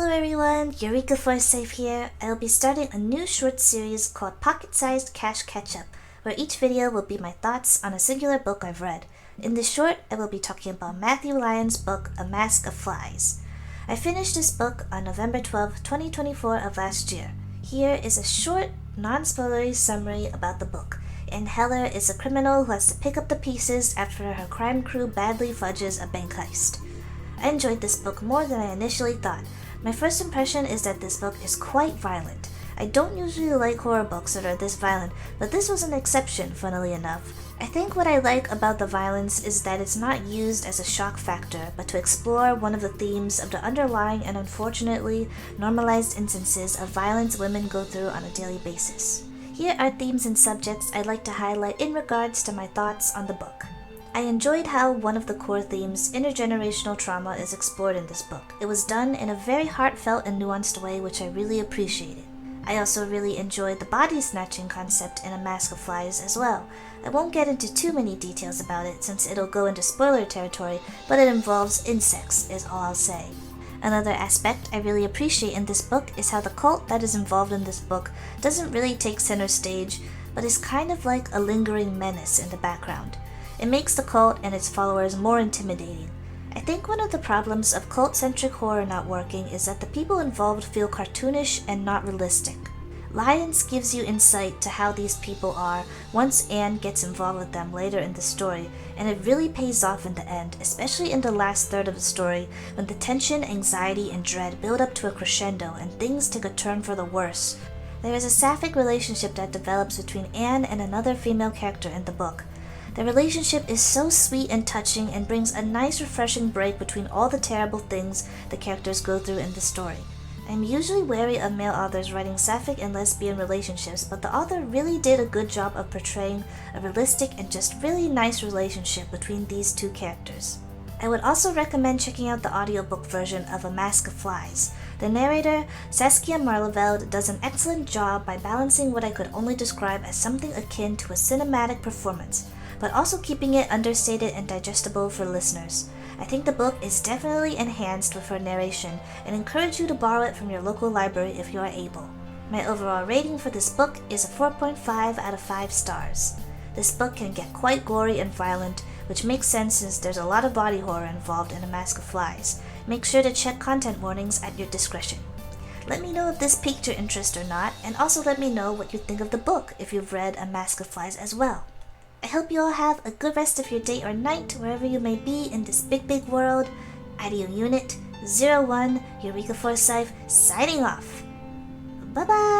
Hello everyone, Eureka Forsyth here. I will be starting a new short series called Pocket-Sized Cash Catch-Up, where each video will be my thoughts on a singular book I've read. In this short, I will be talking about Matthew Lyons' book, A Mask of Flies. I finished this book on November 12, 2024 of last year. Here is a short, non-spoilery summary about the book. Anne Heller is a criminal who has to pick up the pieces after her crime crew badly fudges a bank heist. I enjoyed this book more than I initially thought. My first impression is that this book is quite violent. I don't usually like horror books that are this violent, but this was an exception, funnily enough. I think what I like about the violence is that it's not used as a shock factor, but to explore one of the themes of the underlying and unfortunately normalized instances of violence women go through on a daily basis. Here are themes and subjects I'd like to highlight in regards to my thoughts on the book. I enjoyed how one of the core themes, intergenerational trauma, is explored in this book. It was done in a very heartfelt and nuanced way, which I really appreciated. I also really enjoyed the body snatching concept in A Mask of Flies as well. I won't get into too many details about it since it'll go into spoiler territory, but it involves insects is all I'll say. Another aspect I really appreciate in this book is how the cult that is involved in this book doesn't really take center stage, but is kind of like a lingering menace in the background. It makes the cult and its followers more intimidating. I think one of the problems of cult-centric horror not working is that the people involved feel cartoonish and not realistic. Lyons gives you insight to how these people are once Anne gets involved with them later in the story, and it really pays off in the end, especially in the last third of the story when the tension, anxiety, and dread build up to a crescendo and things take a turn for the worse. There is a sapphic relationship that develops between Anne and another female character in the book. The relationship is so sweet and touching and brings a nice refreshing break between all the terrible things the characters go through in the story. I'm usually wary of male authors writing sapphic and lesbian relationships, but the author really did a good job of portraying a realistic and just really nice relationship between these two characters. I would also recommend checking out the audiobook version of A Mask of Flies. The narrator, Saskia Marleveld, does an excellent job by balancing what I could only describe as something akin to a cinematic performance, but also keeping it understated and digestible for listeners. I think the book is definitely enhanced with her narration and encourage you to borrow it from your local library if you are able. My overall rating for this book is a 4.5 out of 5 stars. This book can get quite gory and violent, which makes sense since there's a lot of body horror involved in A Mask of Flies. Make sure to check content warnings at your discretion. Let me know if this piqued your interest or not, and also let me know what you think of the book if you've read A Mask of Flies as well. I hope you all have a good rest of your day or night wherever you may be in this big world. IDO Unit 01 Eureka Forsyth signing off. Bye bye!